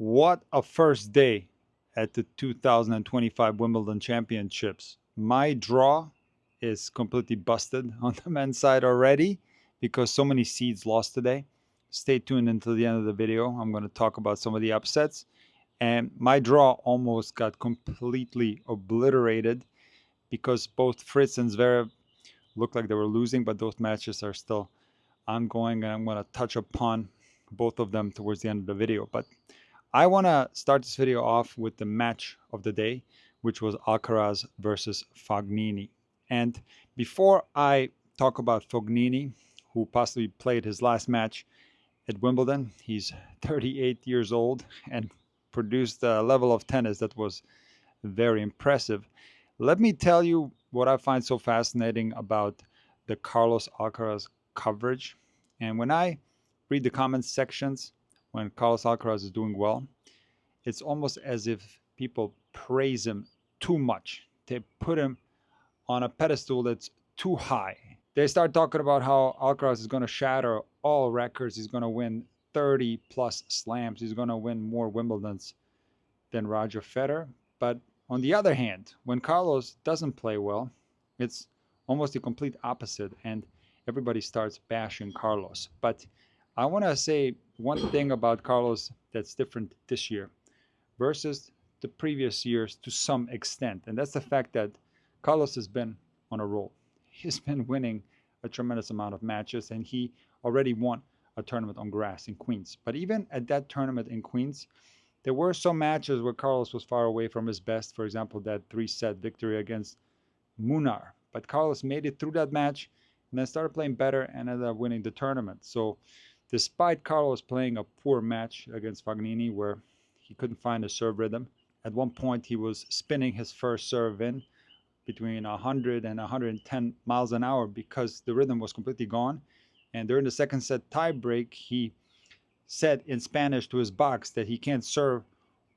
What a first day at the 2025 Wimbledon Championships. My draw is completely busted on the men's side already because so many seeds lost today. Stay tuned until the end of the video. I'm going to talk about some of the upsets. And my draw almost got completely obliterated because both Fritz and Zverev looked like they were losing, but those matches are still ongoing, and I'm going to touch upon both of them towards the end of the video. But I want to start this video off with the match of the day, which was Alcaraz versus Fognini. And before I talk about Fognini, who possibly played his last match at Wimbledon, he's 38 years old and produced a level of tennis that was very impressive. Let me tell you what I find so fascinating about the Carlos Alcaraz coverage. And when I read the comments sections, when Carlos Alcaraz is doing well, it's almost as if people praise him too much. They put him on a pedestal that's too high. They start talking about how Alcaraz is going to shatter all records. He's going to win 30 plus slams. He's going to win more Wimbledons than Roger Federer. But on the other hand, when Carlos doesn't play well, it's almost the complete opposite, and everybody starts bashing Carlos. But I want to say one thing about Carlos that's different this year versus the previous years to some extent, and that's the fact that Carlos has been on a roll. He's been winning a tremendous amount of matches, and he already won a tournament on grass in Queens. But even at that tournament in Queens, there were some matches where Carlos was far away from his best. For example, that 3-set victory against Munar. But Carlos made it through that match and then started playing better and ended up winning the tournament. So despite Carlos playing a poor match against Fognini where he couldn't find a serve rhythm, at one point he was spinning his first serve in between 100 and 110 miles an hour because the rhythm was completely gone. And during the second set tiebreak, he said in Spanish to his box that he can't serve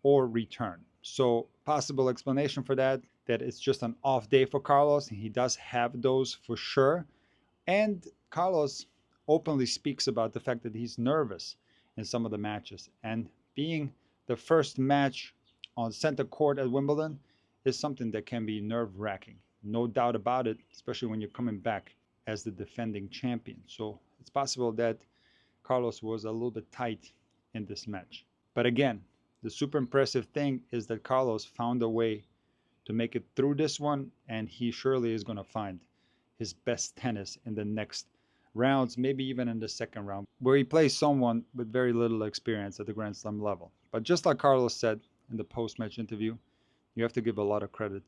or return. So possible explanation for that it's just an off day for Carlos. He does have those for sure. And Carlos openly speaks about the fact that he's nervous in some of the matches. And being the first match on center court at Wimbledon is something that can be nerve-wracking. No doubt about it, especially when you're coming back as the defending champion. So it's possible that Carlos was a little bit tight in this match. But again, the super impressive thing is that Carlos found a way to make it through this one, and he surely is going to find his best tennis in the next rounds, maybe even in the second round, where he plays someone with very little experience at the Grand Slam level. But just like Carlos said in the post-match interview, you have to give a lot of credit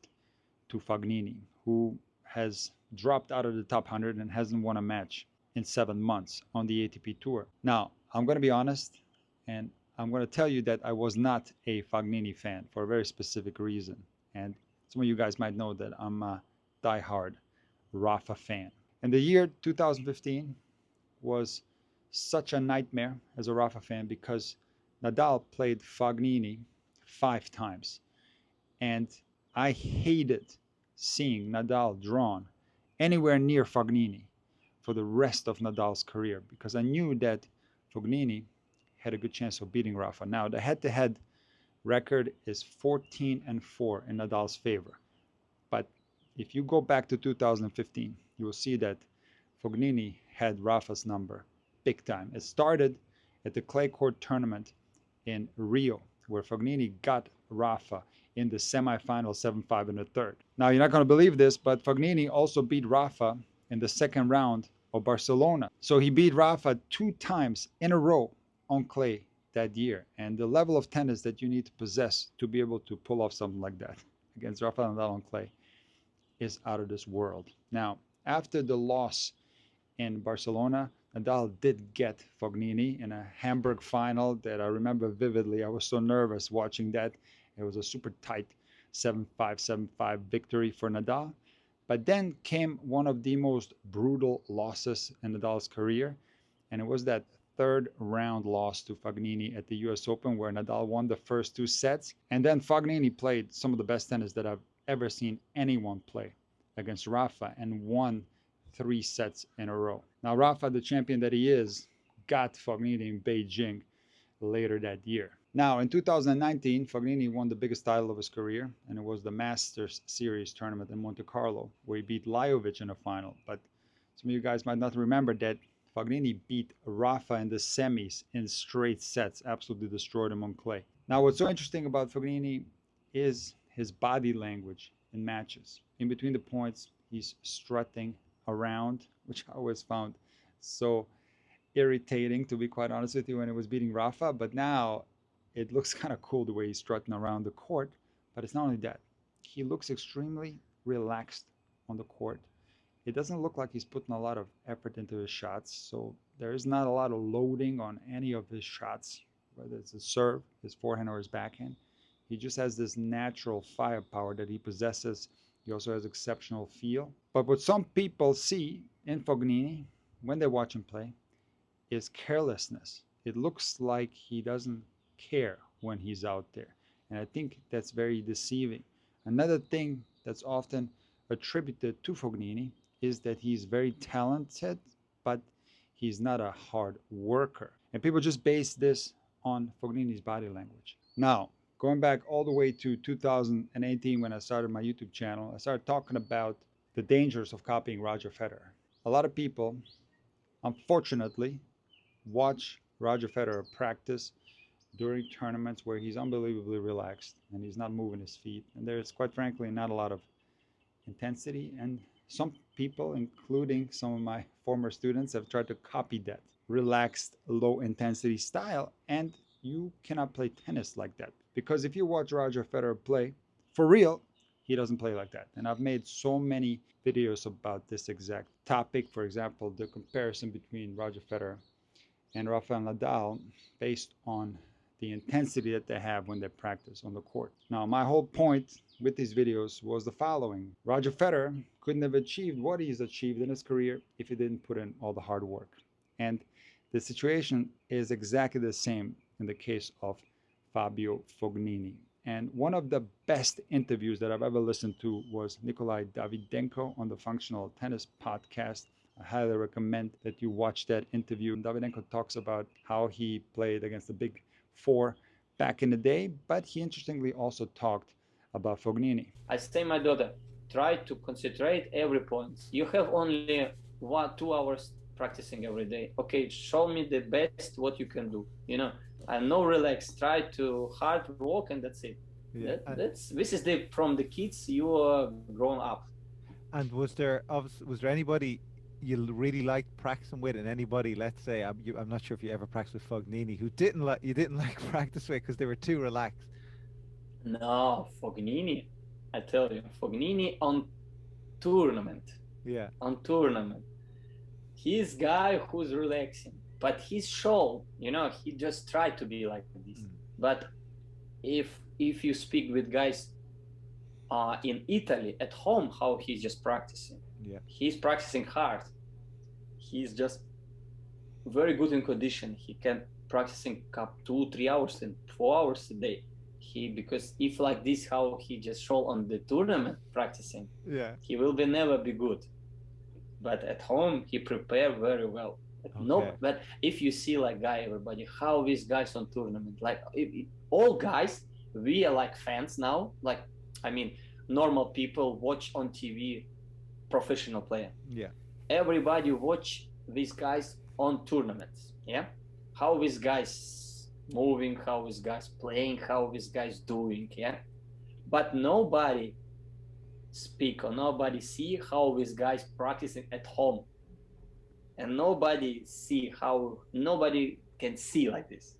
to Fognini, who has dropped out of the top 100 and hasn't won a match in 7 months on the ATP Tour. Now, I'm going to be honest, and I'm going to tell you that I was not a Fognini fan for a very specific reason. And some of you guys might know that I'm a diehard Rafa fan. And the year 2015 was such a nightmare as a Rafa fan because Nadal played Fognini 5 times. And I hated seeing Nadal drawn anywhere near Fognini for the rest of Nadal's career because I knew that Fognini had a good chance of beating Rafa. Now, the head-to-head record is 14-4 in Nadal's favor. But if you go back to 2015, you will see that Fognini had Rafa's number big time. It started at the clay court tournament in Rio, where Fognini got Rafa in the semifinal 7-5 in the third. Now, you're not going to believe this, but Fognini also beat Rafa in the second round of Barcelona. So he beat Rafa 2 times in a row on clay that year. And the level of tennis that you need to possess to be able to pull off something like that against Rafael Nadal on clay is out of this world. Now, after the loss in Barcelona, Nadal did get Fognini in a Hamburg final that I remember vividly. I was so nervous watching that. It was a super tight 7-5, 7-5 victory for Nadal. But then came one of the most brutal losses in Nadal's career, and it was that third round loss to Fognini at the US Open where Nadal won the first 2 sets. And then Fognini played some of the best tennis that I've ever seen anyone play against Rafa and won 3 sets in a row. Now, Rafa, the champion that he is, got Fognini in Beijing later that year. Now, in 2019, Fognini won the biggest title of his career, and it was the Masters Series tournament in Monte Carlo, where he beat Lajovic in the final. But some of you guys might not remember that Fognini beat Rafa in the semis in straight sets, absolutely destroyed him on clay. Now, what's so interesting about Fognini is his body language in matches. In between the points, he's strutting around, which I always found so irritating, to be quite honest with you, when he was beating Rafa. But now it looks kind of cool the way he's strutting around the court. But it's not only that, he looks extremely relaxed on the court. It doesn't look like he's putting a lot of effort into his shots, so there is not a lot of loading on any of his shots, whether it's his serve, his forehand, or his backhand. He just has this natural firepower that he possesses. He also has exceptional feel. But what some people see in Fognini when they watch him play is carelessness. It looks like he doesn't care when he's out there. And I think that's very deceiving. Another thing that's often attributed to Fognini is that he's very talented, but he's not a hard worker. And people just base this on Fognini's body language. Now, going back all the way to 2018 when I started my YouTube channel, I started talking about the dangers of copying Roger Federer. A lot of people, unfortunately, watch Roger Federer practice during tournaments where he's unbelievably relaxed and he's not moving his feet. And there's, quite frankly, not a lot of intensity. And some people, including some of my former students, have tried to copy that relaxed, low intensity style. And you cannot play tennis like that. Because if you watch Roger Federer play, for real, he doesn't play like that. And I've made so many videos about this exact topic. For example, the comparison between Roger Federer and Rafael Nadal based on the intensity that they have when they practice on the court. Now, my whole point with these videos was the following. Roger Federer couldn't have achieved what he's achieved in his career if he didn't put in all the hard work. And the situation is exactly the same in the case of Fabio Fognini. And one of the best interviews that I've ever listened to was Nikolai Davydenko on the Functional Tennis podcast. I highly recommend that you watch that interview. Davydenko talks about how he played against the big four back in the day, but he interestingly also talked about Fognini. I say, my daughter, try to concentrate every point. You have only 2 hours practicing every day. Okay, show me the best what you can do. And no relax. Try to hard work, and that's it. Yeah. This is from the kids you are grown up. And was there anybody you really liked practicing with, and anybody, let's say, I'm not sure if you ever practiced with Fognini, who you didn't like practice with because they were too relaxed? No, Fognini, I tell you, Fognini on tournament. Yeah. On tournament, he's guy who's relaxing, but he's show, he just tried to be like this. But if you speak with guys in Italy at home, how he's just practicing. Yeah. He's practicing hard. He's just very good in condition. He can practicing up 2-3 hours and 4 hours a day. Because if like this, how he just show on the tournament practicing, yeah, he will never be good. But at home, he prepare very well. Okay. No, but if you see like everybody, how these guys on tournament, like all guys, we are like fans now. Like, normal people watch on TV professional player. Yeah. Everybody watch these guys on tournaments. Yeah. How these guys moving, how these guys playing, how these guys doing. Yeah. But nobody speak or nobody see how these guys practicing at home. And nobody can see like this.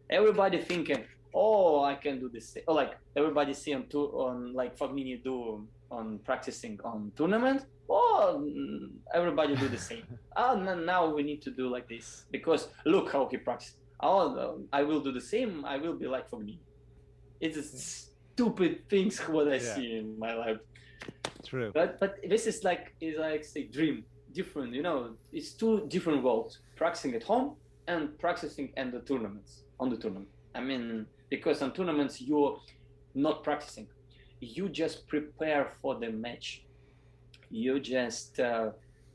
Everybody thinking, oh, I can do this. Or like everybody see on like Fognini do on practicing on tournament. Oh, everybody do the same. Now we need to do like this because look how he practices. I will do the same. I will be like Fognini. It's a stupid things what I see in my life. True. But this is like say dream. Different, it's two different worlds, practicing at home and practicing on the tournament. Because on tournaments you're not practicing, you just prepare for the match. You just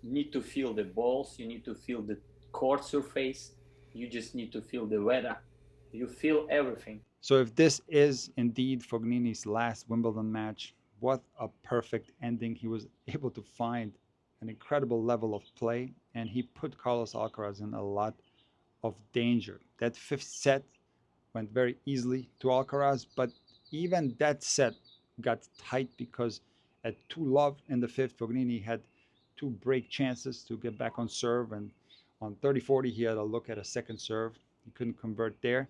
need to feel the balls, you need to feel the court surface, you just need to feel the weather. You feel everything. So if this is indeed Fognini's last Wimbledon match, what a perfect ending. He was able to find an incredible level of play, and he put Carlos Alcaraz in a lot of danger. That fifth set went very easily to Alcaraz, but even that set got tight because at 2-love in the fifth, Fognini had two break chances to get back on serve, and on 30-40 he had a look at a second serve. He couldn't convert there,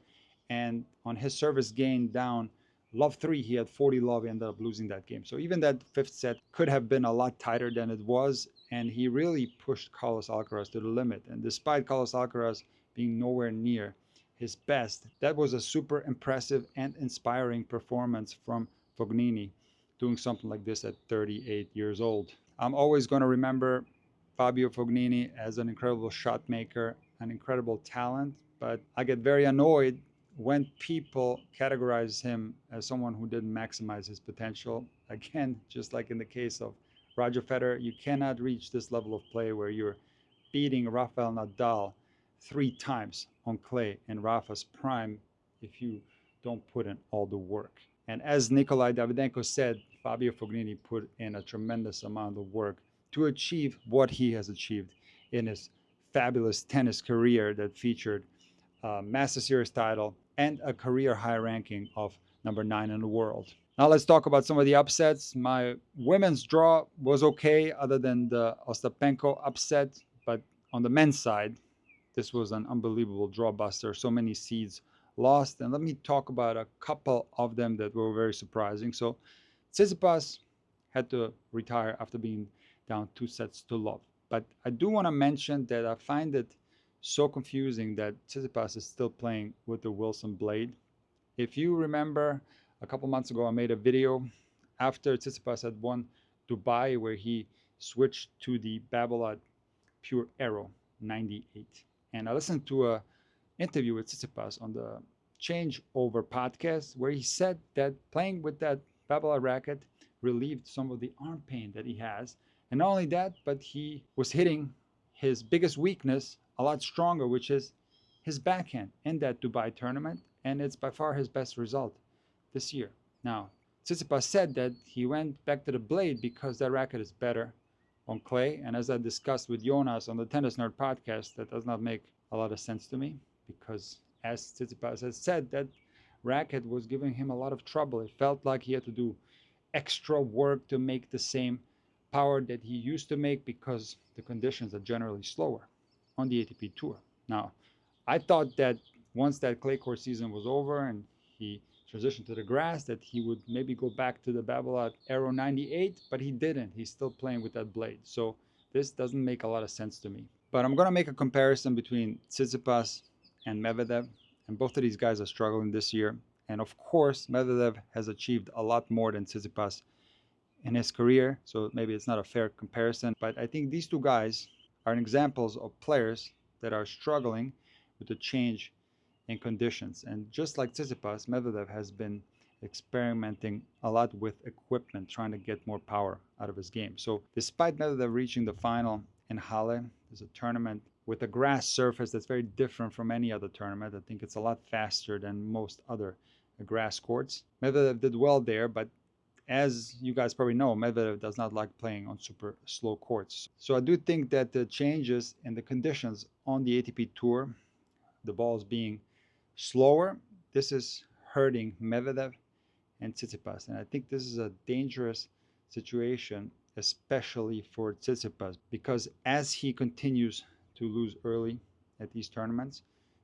and on his service gain down love 3, he had 40-love. He ended up losing that game. So even that fifth set could have been a lot tighter than it was, and he really pushed Carlos Alcaraz to the limit. And despite Carlos Alcaraz being nowhere near his best, that was a super impressive and inspiring performance from Fognini, doing something like this at 38 years old. I'm always going to remember Fabio Fognini as an incredible shot maker, an incredible talent, but I get very annoyed when people categorize him as someone who didn't maximize his potential. Again, just like in the case of Roger Federer, you cannot reach this level of play where you're beating Rafael Nadal 3 times on clay in Rafa's prime if you don't put in all the work. And as Nikolai Davydenko said, Fabio Fognini put in a tremendous amount of work to achieve what he has achieved in his fabulous tennis career that featured a Master Series title and a career high ranking of number 9 in the world. Now let's talk about some of the upsets. My women's draw was okay other than the Ostapenko upset, but on the men's side, this was an unbelievable draw buster. So many seeds lost, and let me talk about a couple of them that were very surprising. So Tsitsipas had to retire after being down 2-love. But I do want to mention that I find it so confusing that Tsitsipas is still playing with the Wilson blade. If you remember, a couple months ago I made a video after Tsitsipas had won Dubai where he switched to the Babolat Pure Aero 98. And I listened to an interview with Tsitsipas on the Changeover podcast where he said that playing with that Babolat racket relieved some of the arm pain that he has. And not only that, but he was hitting his biggest weakness a lot stronger, which is his backhand in that Dubai tournament. And it's by far his best result this year. Now, Tsitsipas said that he went back to the blade because that racket is better on clay. And as I discussed with Jonas on the Tennis Nerd podcast, that does not make a lot of sense to me because, as Tsitsipas has said, that racket was giving him a lot of trouble. It felt like he had to do extra work to make the same power that he used to make because the conditions are generally slower on the ATP Tour. Now, I thought that once that clay court season was over and he transitioned to the grass, that he would maybe go back to the Babolat Aero 98, but he didn't. He's still playing with that blade. So this doesn't make a lot of sense to me. But I'm going to make a comparison between Tsitsipas and Medvedev, and both of these guys are struggling this year. And of course, Medvedev has achieved a lot more than Tsitsipas in his career, so maybe it's not a fair comparison. But I think these two guys are examples of players that are struggling with the change in conditions. And just like Tsitsipas, Medvedev has been experimenting a lot with equipment, trying to get more power out of his game. So despite Medvedev reaching the final in Halle, there's a tournament with a grass surface that's very different from any other tournament. I think it's a lot faster than most other grass courts. Medvedev did well there, but as you guys probably know, Medvedev does not like playing on super slow courts. So I do think that the changes in the conditions on the ATP Tour, the balls being slower, this is hurting Medvedev and Tsitsipas. And I think this is a dangerous situation, especially for Tsitsipas, because as he continues to lose early at these tournaments,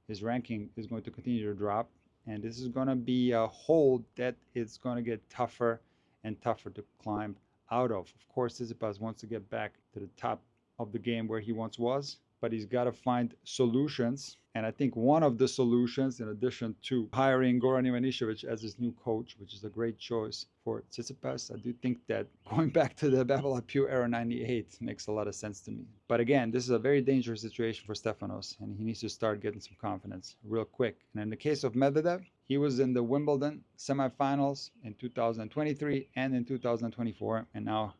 his ranking is going to continue to drop. And this is going to be a hole that it's going to get tougher and tougher to climb out of. Of course, Tsitsipas wants to get back to the top of the game where he once was, but he's got to find solutions. And I think one of the solutions, in addition to hiring Goran Ivanišević as his new coach, which is a great choice for Tsitsipas, I do think that going back to the Babolat Pure Aero 98 makes a lot of sense to me. But again, this is a very dangerous situation for Stefanos, and he needs to start getting some confidence real quick. And in the case of Medvedev, he was in the Wimbledon semifinals in 2023 and in 2024, and now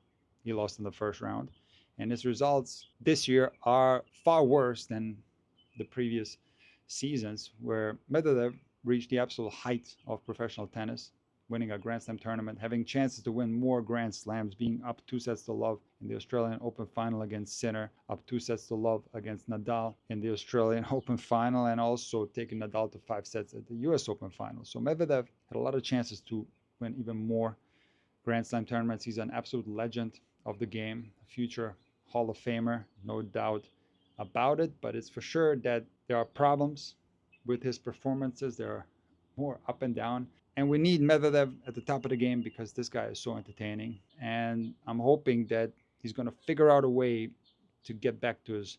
he lost in the first round. And his results this year are far worse than the previous seasons, where Medvedev reached the absolute height of professional tennis, winning a Grand Slam tournament, having chances to win more Grand Slams, being up 2-0 in the Australian Open final against Sinner, up 2-0 against Nadal in the Australian Open final, and also taking Nadal to 5 sets at the US Open final. So Medvedev had a lot of chances to win even more Grand Slam tournaments. He's an absolute legend of the game, a future Hall of Famer, no doubt about it, but it's for sure that there are problems with his performances. There are more up and down. And we need Medvedev at the top of the game because this guy is so entertaining. And I'm hoping that he's going to figure out a way to get back to his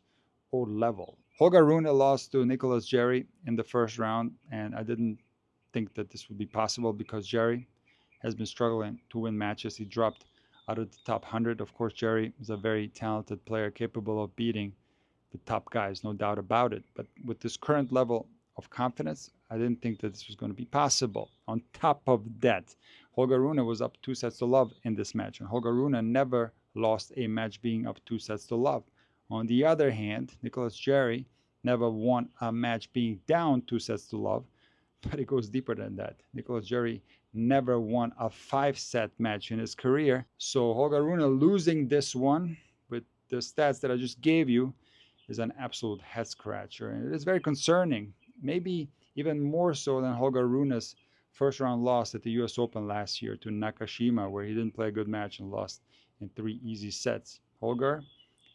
old level. Holger Rune lost to Nicolas Jarry in the first round, and I didn't think that this would be possible because Jarry has been struggling to win matches. He dropped out of the top 100. Of course, Jarry is a very talented player capable of beating the top guys, no doubt about it. But with this current level of confidence, I didn't think that this was going to be possible. On top of that, Holger Rune was up 2-0 in this match, and Holger Rune never lost a match being up 2-0. On the other hand, Nicolas Jarry never won a match being down 2-0, but it goes deeper than that. Nicolas Jarry never won a 5-set match in his career. So Holger Rune losing this one with the stats that I just gave you is an absolute head scratcher, and it is very concerning. Maybe even more so than Holger Rune's first round loss at the US Open last year to Nakashima, where he didn't play a good match and lost in 3 easy sets. Holger,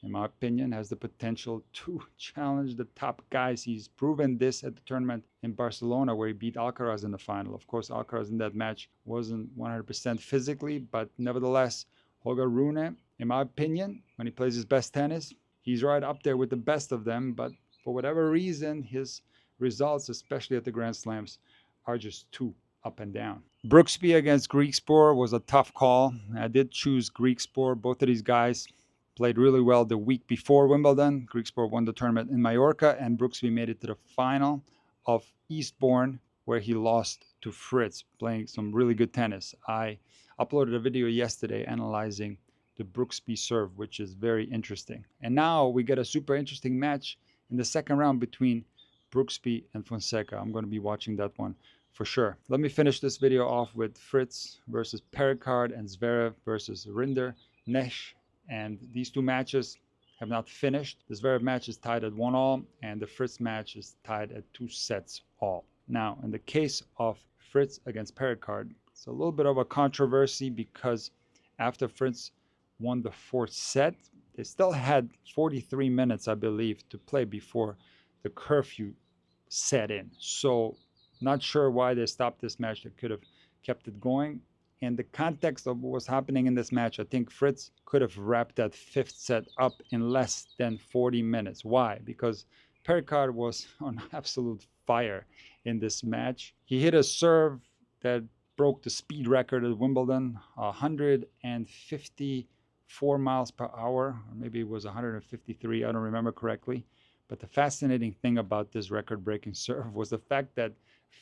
in my opinion, has the potential to challenge the top guys. He's proven this at the tournament in Barcelona, where he beat Alcaraz in the final. Of course, Alcaraz in that match wasn't 100% physically, but nevertheless, Holger Rune, in my opinion, when he plays his best tennis, he's right up there with the best of them. But for whatever reason, his results, especially at the Grand Slams, are just too up and down. Brooksby against Griekspoor was a tough call. I did choose Griekspoor. Both of these guys played really well the week before Wimbledon. Griekspoor won the tournament in Mallorca, and Brooksby made it to the final of Eastbourne, where he lost to Fritz, playing some really good tennis. I uploaded a video yesterday analyzing the Brooksby serve, which is very interesting. And now we get a super interesting match in the second round between Brooksby and Fonseca. I'm going to be watching that one for sure. Let me finish this video off with Fritz versus Perricard and Zverev versus Rinderknech. And these two matches have not finished. The Zverev match is tied at 1-1, and the Fritz match is tied at 2-all. Now, in the case of Fritz against Perricard, it's a little bit of a controversy because after Fritz won the 4th set, they still had 43 minutes, I believe, to play before the curfew set in. So not sure why they stopped this match. They could have kept it going. In the context of what was happening in this match, I think Fritz could have wrapped that 5th set up in less than 40 minutes. Why? Because Perricard was on absolute fire in this match. He hit a serve that broke the speed record at Wimbledon, 154 miles per hour, or maybe it was 153, I don't remember correctly. But the fascinating thing about this record-breaking serve was the fact that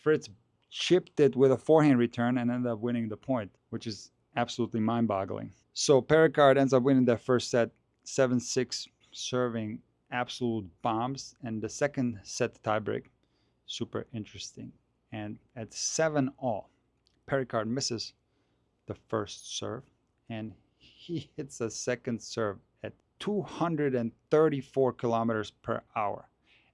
Fritz chipped it with a forehand return and ended up winning the point, which is absolutely mind-boggling. So Perricard ends up winning that first set 7-6, serving absolute bombs, and the second set tiebreak, super interesting. And at 7-all, Perricard misses the first serve, and he hits a second serve at 234 kilometers per hour.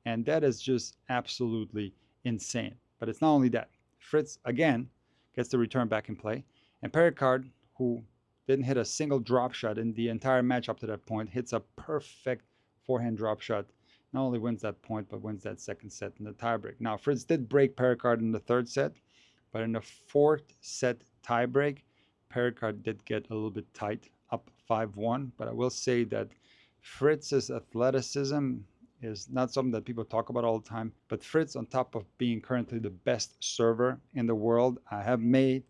And that is just absolutely insane. But it's not only that. Fritz, again, gets the return back in play. And Perricard, who didn't hit a single drop shot in the entire match up to that point, hits a perfect forehand drop shot. Not only wins that point, but wins that second set in the tiebreak. Now, Fritz did break Perricard in the 3rd set, but in the 4th set tiebreak, Perricard did get a little bit tight, up 5-1. But I will say that Fritz's athleticism is not something that people talk about all the time. But Fritz, on top of being currently the best server in the world, I have made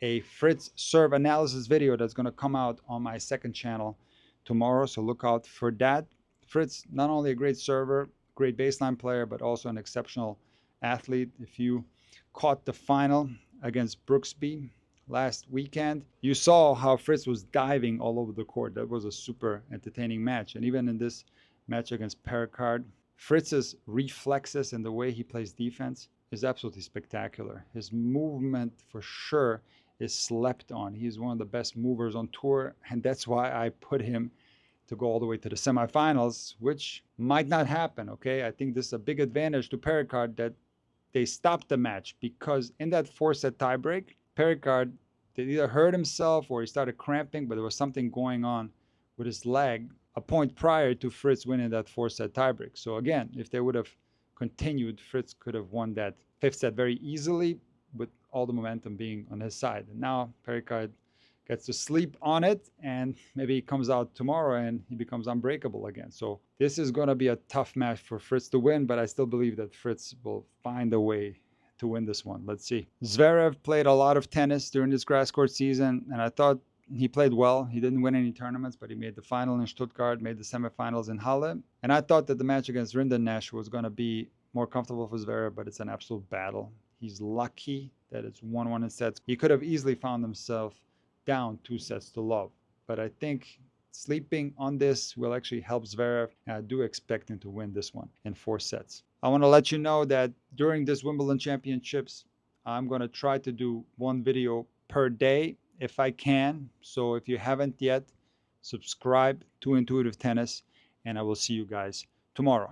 a Fritz serve analysis video that's going to come out on my 2nd channel tomorrow. So look out for that. Fritz, not only a great server, great baseline player, but also an exceptional athlete. If you caught the final against Brooksby last weekend, you saw how Fritz was diving all over the court. That was a super entertaining match. And even in this match against Perricard, Fritz's reflexes and the way he plays defense is absolutely spectacular. His movement for sure is slept on. He's one of the best movers on tour, and that's why I put him to go all the way to the semifinals, which might not happen, okay? I think this is a big advantage to Perricard that they stopped the match, because in that 4-set tiebreak, Perricard did either hurt himself or he started cramping, but there was something going on with his leg a point prior to Fritz winning that 4-set tiebreak. So again, if they would have continued, Fritz could have won that 5th set very easily with all the momentum being on his side. And now Perricard gets to sleep on it, and maybe he comes out tomorrow and he becomes unbreakable again. So this is going to be a tough match for Fritz to win, but I still believe that Fritz will find a way to win this one. Let's see. Zverev played a lot of tennis during this grass court season, and I thought he played well. He didn't win any tournaments, but he made the final in Stuttgart, made the semifinals in Halle. And I thought that the match against Rinderknech was going to be more comfortable for Zverev, but it's an absolute battle. He's lucky that it's 1-1 in sets. He could have easily found himself down 2 sets to love. But I think sleeping on this will actually help Zverev, and I do expect him to win this one in 4 sets. I want to let you know that during this Wimbledon Championships, I'm going to try to do 1 video per day if I can. So if you haven't yet, subscribe to Intuitive Tennis, and I will see you guys tomorrow.